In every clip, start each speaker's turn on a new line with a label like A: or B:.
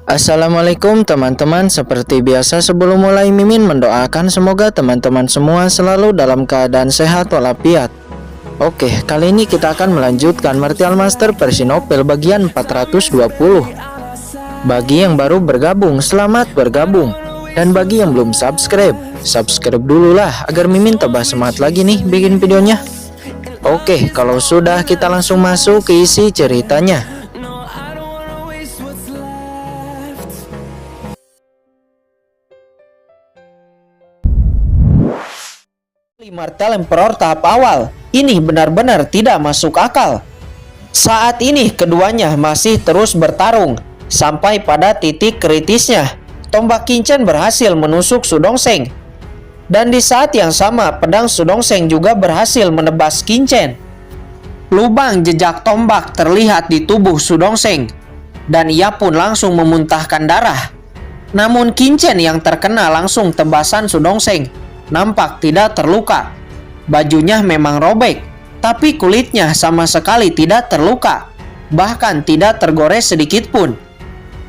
A: Assalamualaikum teman-teman. Seperti biasa sebelum mulai Mimin mendoakan semoga teman-teman semua selalu dalam keadaan sehat walafiat. Oke, kali ini kita akan melanjutkan Martial Master versi novel bagian 420. Bagi yang baru bergabung, selamat bergabung. Dan bagi yang belum subscribe dulu lah agar Mimin tambah semangat lagi nih bikin videonya. Oke, kalau sudah kita langsung masuk ke isi ceritanya. Martial Emperor tahap awal ini benar-benar tidak masuk akal. Saat ini keduanya masih terus bertarung sampai pada titik kritisnya. Tombak Qinchen berhasil menusuk Su Dongsheng, dan di saat yang sama pedang Su Dongsheng juga berhasil menebas Qinchen. Lubang jejak tombak terlihat di tubuh Su Dongsheng, dan ia pun langsung memuntahkan darah. Namun Qinchen yang terkena langsung tebasan Su Dongsheng nampak tidak terluka. Bajunya memang robek, tapi kulitnya sama sekali tidak terluka, bahkan tidak tergores sedikit pun.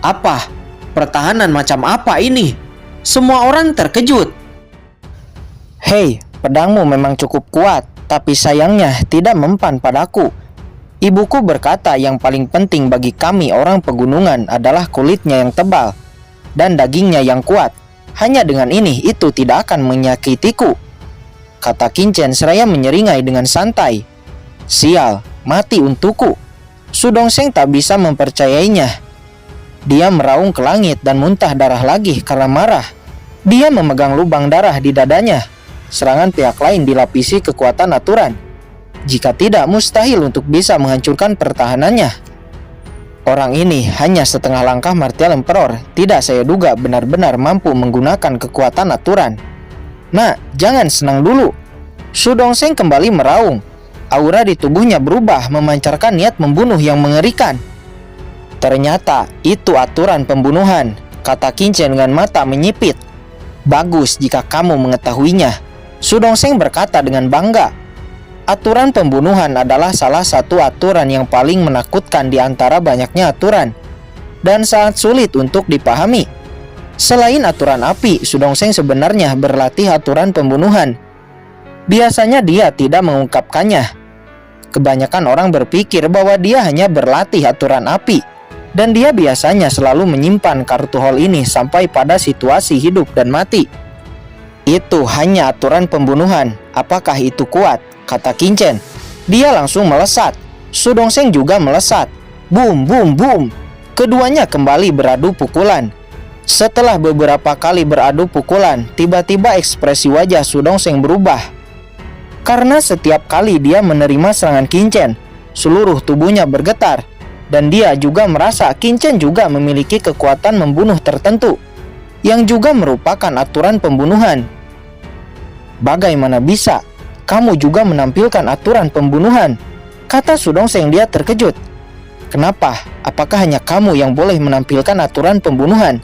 A: Apa? Pertahanan macam apa ini? Semua orang terkejut. Hei, pedangmu memang cukup kuat, tapi sayangnya tidak mempan padaku. Ibuku berkata yang paling penting bagi kami orang pegunungan adalah kulitnya yang tebal dan dagingnya yang kuat. Hanya dengan ini itu tidak akan menyakitiku, kata Qinchen seraya menyeringai dengan santai. Sial, mati untukku. Su Dongsheng tak bisa mempercayainya. Dia meraung ke langit dan muntah darah lagi karena marah. Dia memegang lubang darah di dadanya. Serangan pihak lain dilapisi kekuatan aturan. Jika tidak, mustahil untuk bisa menghancurkan pertahanannya. Orang ini hanya setengah langkah Martial Emperor. Tidak saya duga benar-benar mampu menggunakan kekuatan aturan. Nah, jangan senang dulu. Su Dongsheng kembali meraung. Aura di tubuhnya berubah memancarkan niat membunuh yang mengerikan. Ternyata itu aturan pembunuhan, kata Qinchen dengan mata menyipit. Bagus jika kamu mengetahuinya, Su Dongsheng berkata dengan bangga. Aturan pembunuhan adalah salah satu aturan yang paling menakutkan di antara banyaknya aturan, dan sangat sulit untuk dipahami. Selain aturan api, Su Dongsheng sebenarnya berlatih aturan pembunuhan. Biasanya dia tidak mengungkapkannya. Kebanyakan orang berpikir bahwa dia hanya berlatih aturan api, dan dia biasanya selalu menyimpan kartu hall ini sampai pada situasi hidup dan mati. Itu hanya aturan pembunuhan. Apakah itu kuat? Kata Qinchen. Dia langsung melesat. Su Dongsheng juga melesat. Boom, boom, boom. Keduanya kembali beradu pukulan. Setelah beberapa kali beradu pukulan, tiba-tiba ekspresi wajah Su Dongsheng berubah. Karena setiap kali dia menerima serangan Qinchen, seluruh tubuhnya bergetar. Dan dia juga merasa Qinchen juga memiliki kekuatan membunuh tertentu, yang juga merupakan aturan pembunuhan. Bagaimana bisa? Kamu juga menampilkan aturan pembunuhan, kata Su Dongsheng. Dia terkejut. Kenapa? Apakah hanya kamu yang boleh menampilkan aturan pembunuhan?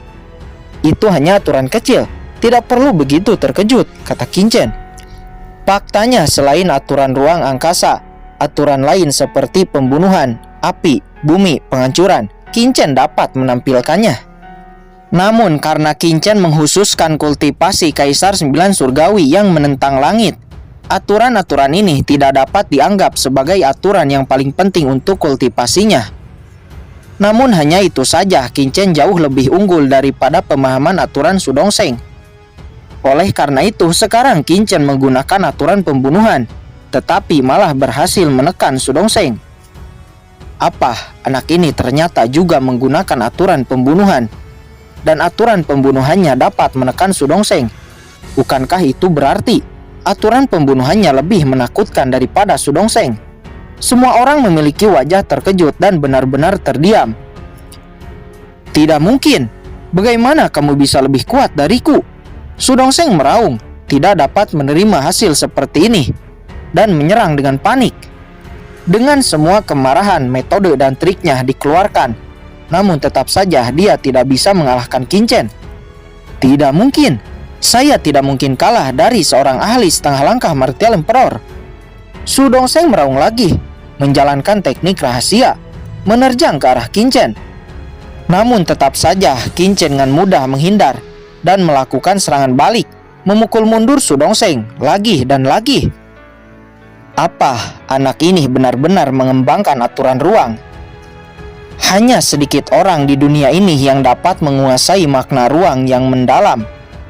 A: Itu hanya aturan kecil, tidak perlu begitu terkejut, kata Qinchen. Faktanya selain aturan ruang angkasa, aturan lain seperti pembunuhan, api, bumi, penghancuran, Qinchen dapat menampilkannya. Namun karena Qinchen menghususkan kultivasi Kaisar 9 Surgawi yang menentang langit, aturan-aturan ini tidak dapat dianggap sebagai aturan yang paling penting untuk kultivasinya. Namun hanya itu saja, Qinchen jauh lebih unggul daripada pemahaman aturan Su Dongsheng. Oleh karena itu, sekarang Qinchen menggunakan aturan pembunuhan, tetapi malah berhasil menekan Su Dongsheng. Apa? Anak ini ternyata juga menggunakan aturan pembunuhan, dan aturan pembunuhannya dapat menekan Su Dongsheng. Bukankah itu berarti aturan pembunuhannya lebih menakutkan daripada Su Dongsheng? Semua orang memiliki wajah terkejut dan benar-benar terdiam. Tidak mungkin. Bagaimana kamu bisa lebih kuat dariku? Su Dongsheng meraung, tidak dapat menerima hasil seperti ini, dan menyerang dengan panik. Dengan semua kemarahan, metode dan triknya dikeluarkan, namun tetap saja dia tidak bisa mengalahkan Qinchen. Tidak mungkin. Saya tidak mungkin kalah dari seorang ahli setengah langkah Martial Emperor. Su Dongsheng meraung lagi, menjalankan teknik rahasia, menerjang ke arah Qinchen. Namun tetap saja Kincen dengan mudah menghindar dan melakukan serangan balik, memukul mundur Su Dongseng lagi dan lagi. Apa anak ini benar-benar mengembangkan aturan ruang? Hanya sedikit orang di dunia ini yang dapat menguasai makna ruang yang mendalam.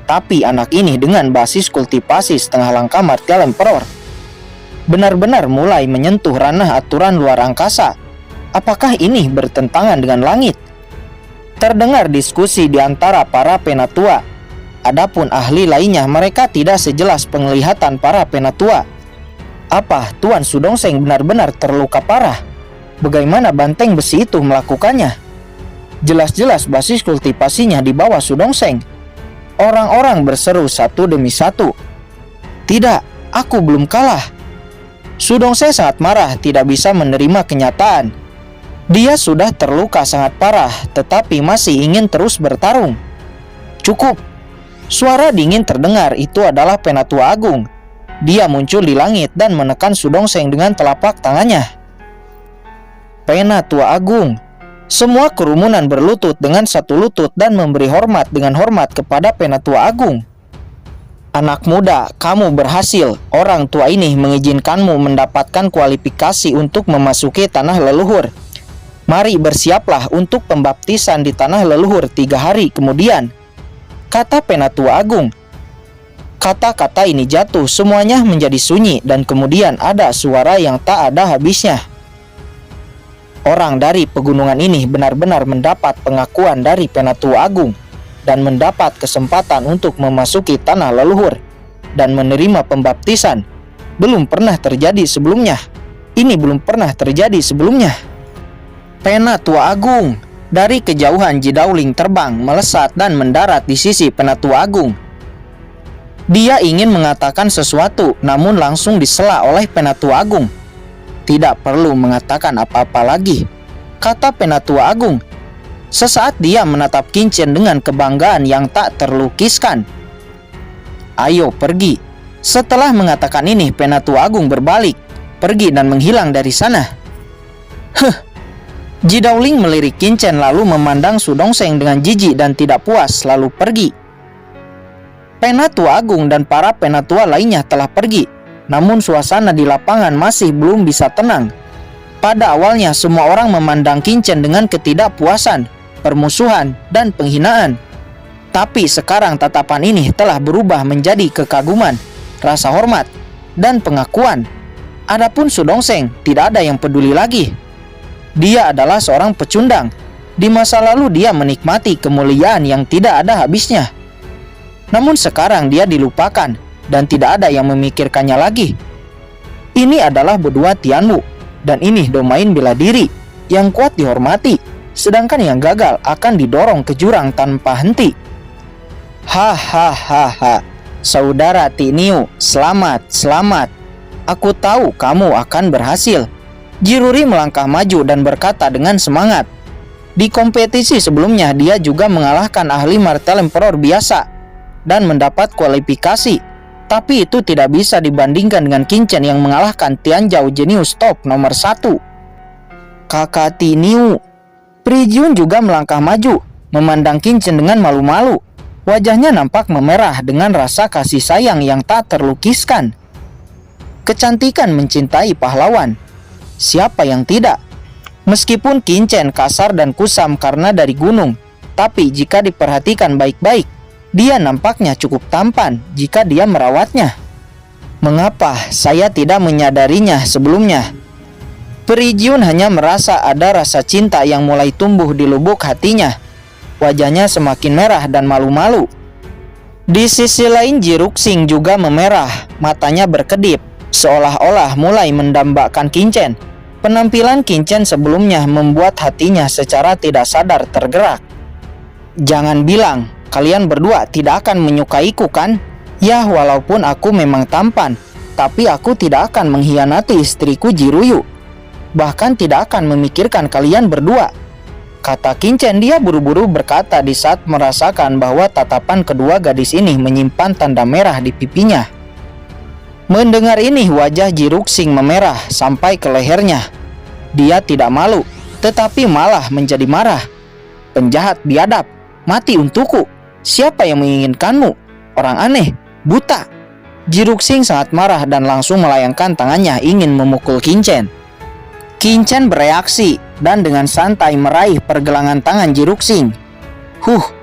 A: Tapi anak ini dengan basis kultivasi setengah langkah Martial Emperor benar-benar mulai menyentuh ranah aturan luar angkasa. Apakah ini bertentangan dengan langit? Terdengar diskusi di antara para penatua. Adapun ahli lainnya, mereka tidak sejelas penglihatan para penatua. Apa Tuan Su Dongseng benar-benar terluka parah? Bagaimana banteng besi itu melakukannya? Jelas-jelas basis kultivasinya di bawah Su Dongseng. Orang-orang berseru satu demi satu. Tidak, aku belum kalah. Su Dongseng sangat marah, tidak bisa menerima kenyataan. Dia sudah terluka sangat parah, tetapi masih ingin terus bertarung. Cukup. Suara dingin terdengar, itu adalah Penatua Agung. Dia muncul di langit dan menekan Su Dongseng dengan telapak tangannya. Penatua Agung. Semua kerumunan berlutut dengan satu lutut dan memberi hormat dengan hormat kepada Penatua Agung. Anak muda, kamu berhasil. Orang tua ini mengizinkanmu mendapatkan kualifikasi untuk memasuki tanah leluhur. Mari bersiaplah untuk pembaptisan di tanah leluhur 3 hari kemudian, kata Penatua Agung. Kata-kata ini jatuh, semuanya menjadi sunyi dan kemudian ada suara yang tak ada habisnya. Orang dari pegunungan ini benar-benar mendapat pengakuan dari Penatua Agung dan mendapat kesempatan untuk memasuki tanah leluhur dan menerima pembaptisan. Belum pernah terjadi sebelumnya. Ini belum pernah terjadi sebelumnya. Penatua Agung. Dari kejauhan Ji Daoling terbang, melesat dan mendarat di sisi Penatua Agung. Dia ingin mengatakan sesuatu, namun langsung disela oleh Penatua Agung. Tidak perlu mengatakan apa-apa lagi, kata Penatua Agung. Sesaat dia menatap Kincen dengan kebanggaan yang tak terlukiskan. Ayo pergi. Setelah mengatakan ini, Penatua Agung berbalik, pergi dan menghilang dari sana. Ji Daoling melirik Kincen lalu memandang Su Dongseng dengan jijik dan tidak puas lalu pergi. Penatua Agung dan para penatua lainnya telah pergi, namun suasana di lapangan masih belum bisa tenang. Pada awalnya semua orang memandang Kincen dengan ketidakpuasan, permusuhan, dan penghinaan. Tapi sekarang tatapan ini telah berubah menjadi kekaguman, rasa hormat, dan pengakuan. Adapun Su Dongseng tidak ada yang peduli lagi. Dia adalah seorang pecundang. Di masa lalu dia menikmati kemuliaan yang tidak ada habisnya. Namun sekarang dia dilupakan dan tidak ada yang memikirkannya lagi. Ini adalah Bedua Tianmu, dan ini domain bela diri. Yang kuat dihormati, sedangkan yang gagal akan didorong ke jurang tanpa henti. Hahaha, saudara Tiniu, selamat. Aku tahu kamu akan berhasil. Jiruri melangkah maju dan berkata dengan semangat. Di kompetisi sebelumnya dia juga mengalahkan ahli Martial Emperor biasa dan mendapat kualifikasi. Tapi itu tidak bisa dibandingkan dengan Kincen yang mengalahkan Tianzhao Jenius Top nomor 1. Kakak Tiniu. Prijun juga melangkah maju, memandang Kincen dengan malu-malu. Wajahnya nampak memerah dengan rasa kasih sayang yang tak terlukiskan. Kecantikan mencintai pahlawan. Siapa yang tidak? Meskipun Kincen kasar dan kusam karena dari gunung, tapi jika diperhatikan baik-baik, dia nampaknya cukup tampan jika dia merawatnya. Mengapa saya tidak menyadarinya sebelumnya? Prijun hanya merasa ada rasa cinta yang mulai tumbuh di lubuk hatinya. Wajahnya semakin merah dan malu-malu. Di sisi lain Ji Ruxing juga memerah, matanya berkedip, seolah-olah mulai mendambakan Kincen. Penampilan Kincen sebelumnya membuat hatinya secara tidak sadar tergerak. Jangan bilang, kalian berdua tidak akan menyukaiku kan? Ya, walaupun aku memang tampan, tapi aku tidak akan mengkhianati istriku Jiruyu. Bahkan tidak akan memikirkan kalian berdua, kata Kincen. Dia buru-buru berkata di saat merasakan bahwa tatapan kedua gadis ini menyimpan tanda merah di pipinya. Mendengar ini wajah Ji Ruxing memerah sampai ke lehernya. Dia tidak malu, tetapi malah menjadi marah.
B: penjahat biadab, mati untukku. Siapa yang menginginkanmu? Orang aneh, buta. Jiruksing sangat marah dan langsung melayangkan tangannya ingin memukul Qinchen. Qinchen bereaksi dan dengan santai meraih pergelangan tangan Jiruksing.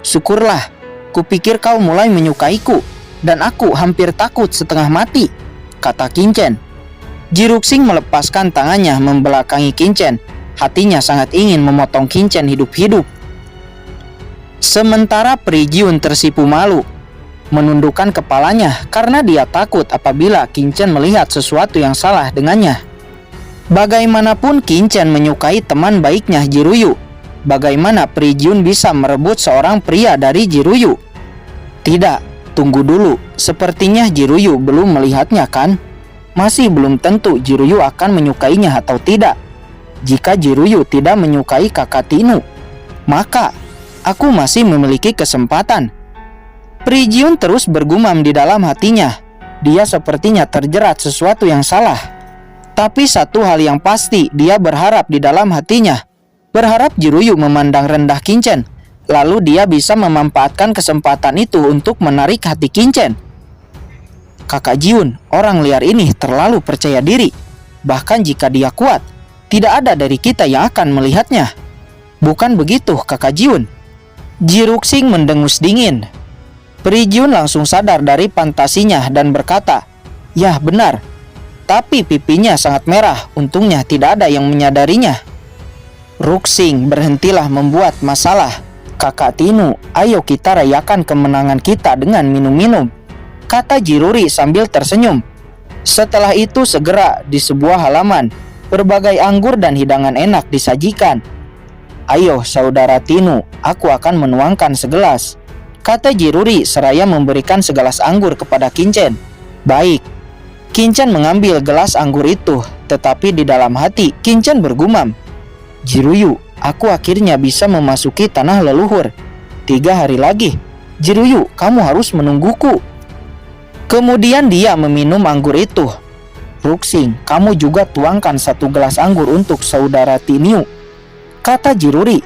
B: Syukurlah. Kupikir kau mulai menyukaiku dan aku hampir takut setengah mati, kata Qinchen. Jiruksing melepaskan tangannya membelakangi Qinchen. Hatinya sangat ingin memotong Qinchen hidup-hidup. Sementara Pri Jiun tersipu malu, menundukkan kepalanya karena dia takut apabila Qinchen melihat sesuatu yang salah dengannya. Bagaimanapun Qinchen menyukai teman baiknya Jiruyu. Bagaimana Pri Jiun bisa merebut seorang pria dari Jiruyu? Tidak, tunggu dulu. Sepertinya Jiruyu belum melihatnya kan? Masih belum tentu Jiruyu akan menyukainya atau tidak. Jika Jiruyu tidak menyukai kakak Tinu, maka aku masih memiliki kesempatan. Pri Jiun terus bergumam di dalam hatinya. Dia sepertinya terjerat sesuatu yang salah. Tapi satu hal yang pasti, dia berharap di dalam hatinya. Berharap Jiruyu memandang rendah Qinchen. Lalu dia bisa memanfaatkan kesempatan itu untuk menarik hati Qinchen. Kakak Jiun, orang liar ini terlalu percaya diri. Bahkan jika dia kuat, tidak ada dari kita yang akan melihatnya. Bukan begitu, kakak Jiun? Jiruksing mendengus dingin. Pri Jiun langsung sadar dari fantasinya dan berkata, "Ya benar, tapi pipinya sangat merah, untungnya tidak ada yang menyadarinya." Ruksing, berhentilah membuat masalah. Kakak Tinu, ayo kita rayakan kemenangan kita dengan minum-minum, kata Jiruri sambil tersenyum. Setelah itu segera di sebuah halaman, berbagai anggur dan hidangan enak disajikan. Ayo saudara Tinu, aku akan menuangkan segelas, kata Jiruri seraya memberikan segelas anggur kepada Qinchen. Baik. Qinchen mengambil gelas anggur itu, tetapi di dalam hati Qinchen bergumam, Jiruyu, aku akhirnya bisa memasuki tanah leluhur. 3 hari lagi. Jiruyu, kamu harus menungguku. Kemudian dia meminum anggur itu. Ruksing, kamu juga tuangkan 1 gelas anggur untuk saudara Tinu, kata Jiruri.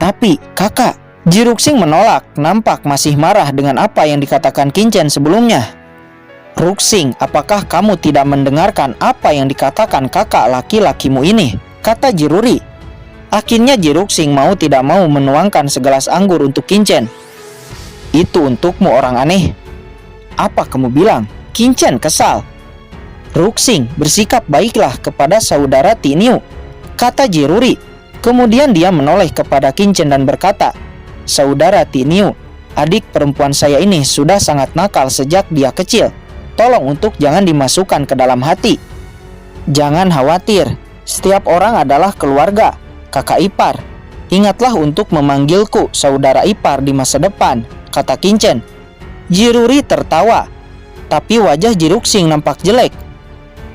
B: Tapi kakak, Jiruksing menolak, nampak masih marah dengan apa yang dikatakan Qinchen sebelumnya. Ruksing, apakah kamu tidak mendengarkan apa yang dikatakan kakak laki-lakimu ini, kata Jiruri. Akhirnya Jiruksing mau tidak mau menuangkan segelas anggur untuk Qinchen. Itu untukmu orang aneh. Apa kamu bilang? Qinchen kesal. Ruksing, bersikap baiklah kepada saudara Tinu, kata Jiruri. Kemudian dia menoleh kepada Qinchen dan berkata, Saudara Tinu, adik perempuan saya ini sudah sangat nakal sejak dia kecil. Tolong untuk jangan dimasukkan ke dalam hati. Jangan khawatir, setiap orang adalah keluarga, kakak ipar. Ingatlah untuk memanggilku saudara ipar di masa depan, kata Qinchen. Jiruri tertawa, tapi wajah Jiruksing nampak jelek.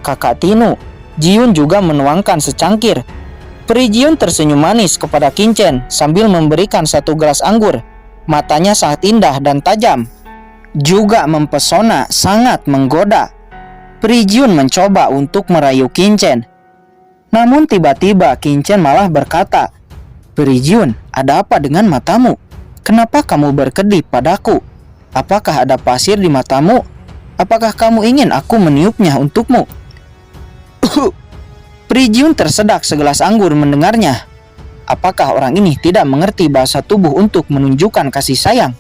B: Kakak Tinu, Jiun juga menuangkan secangkir. Pri Jiun tersenyum manis kepada Qinchen sambil memberikan 1 gelas anggur. Matanya sangat indah dan tajam, juga mempesona, sangat menggoda. Pri Jiun mencoba untuk merayu Qinchen. Namun tiba-tiba Qinchen malah berkata, Pri Jiun, ada apa dengan matamu? Kenapa kamu berkedip padaku? Apakah ada pasir di matamu? Apakah kamu ingin aku meniupnya untukmu? Pri Jiun tersedak segelas anggur mendengarnya. Apakah orang ini tidak mengerti bahasa tubuh untuk menunjukkan kasih sayang?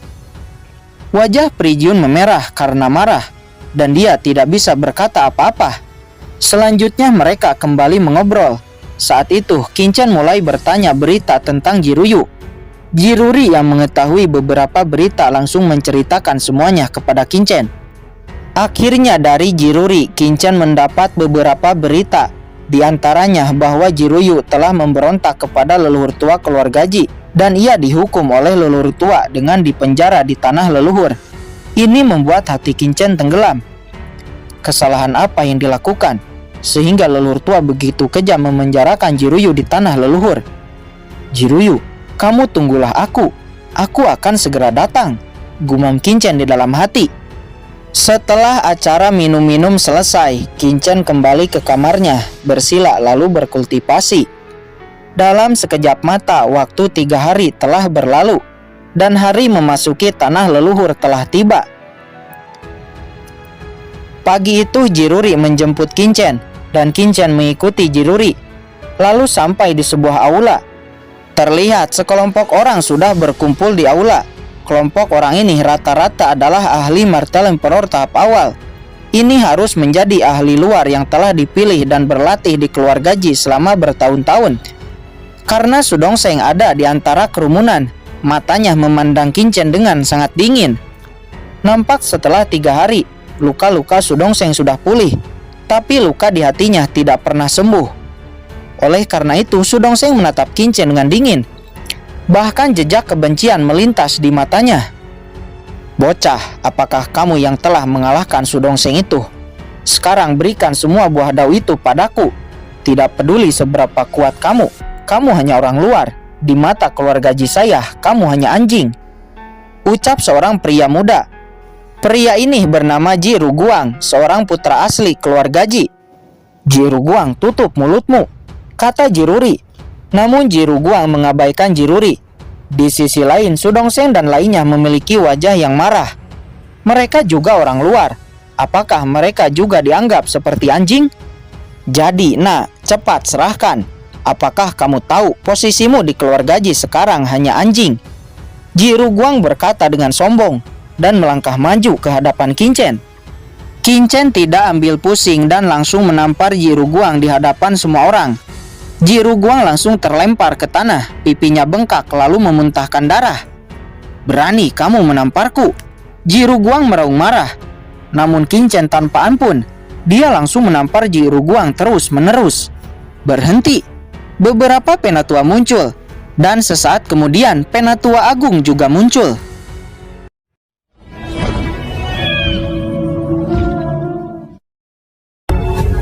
B: Wajah Pri Jiun memerah karena marah, dan dia tidak bisa berkata apa-apa. Selanjutnya mereka kembali mengobrol. Saat itu Qinchen mulai bertanya berita tentang Jiruyu. Jiruri yang mengetahui beberapa berita langsung menceritakan semuanya kepada Qinchen. Akhirnya dari Jiruri, Qinchen mendapat beberapa berita. Di antaranya bahwa Jiruyu telah memberontak kepada leluhur tua keluarga Ji, dan ia dihukum oleh leluhur tua dengan dipenjara di tanah leluhur. Ini membuat hati Qinchen tenggelam. Kesalahan apa yang dilakukan sehingga leluhur tua begitu kejam memenjarakan Jiruyu di tanah leluhur? Jiruyu, kamu tunggulah aku akan segera datang, gumam Qinchen di dalam hati. Setelah acara minum-minum selesai, Qinchen kembali ke kamarnya, bersila lalu berkultivasi. Dalam sekejap mata, waktu 3 hari telah berlalu, dan hari memasuki tanah leluhur telah tiba. Pagi itu Jiruri menjemput Kincen, dan Kincen mengikuti Jiruri. Lalu sampai di sebuah aula. Terlihat sekelompok orang sudah berkumpul di aula. Kelompok orang ini rata-rata adalah ahli martel emperor tahap awal. Ini harus menjadi ahli luar yang telah dipilih dan berlatih di keluarga Ji selama bertahun-tahun. Karena Sudongseng ada di antara kerumunan, matanya memandang Kincen dengan sangat dingin. Nampak setelah 3 hari, luka-luka Sudongseng sudah pulih, tapi luka di hatinya tidak pernah sembuh. Oleh karena itu, Sudongseng menatap Kincen dengan dingin. Bahkan jejak kebencian melintas di matanya. "Bocah, apakah kamu yang telah mengalahkan Sudongseng itu? Sekarang berikan semua buah dao itu padaku. Tidak peduli seberapa kuat kamu hanya orang luar. Di mata keluarga Ji saya, kamu hanya anjing," ucap seorang pria muda. Pria ini bernama Ji Ruguang, seorang putra asli keluarga Ji. "Ji Ruguang, tutup mulutmu," kata Jiruri. Namun Ji Ruguang mengabaikan Jiruri. Di sisi lain, Sudongseng dan lainnya memiliki wajah yang marah. Mereka juga orang luar. Apakah mereka juga dianggap seperti anjing? "Jadi, nak, cepat serahkan. Apakah kamu tahu posisimu di keluarga Ji sekarang hanya anjing?" Ji Ruguang berkata dengan sombong dan melangkah maju ke hadapan Kincen. Kincen tidak ambil pusing dan langsung menampar Ji Ruguang di hadapan semua orang. Ji Ruguang langsung terlempar ke tanah, pipinya bengkak lalu memuntahkan darah. "Berani kamu menamparku?" Ji Ruguang meraung marah. Namun Kincen tanpa ampun, dia langsung menampar Ji Ruguang terus-menerus. Berhenti. Beberapa penatua muncul, dan sesaat kemudian penatua agung juga muncul.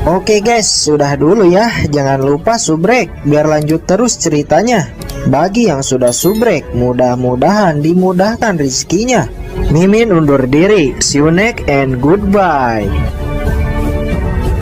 A: Oke guys, sudah dulu ya. Jangan lupa subrek biar lanjut terus ceritanya. Bagi yang sudah subrek, mudah-mudahan dimudahkan rezekinya. Mimin undur diri. See you next and goodbye.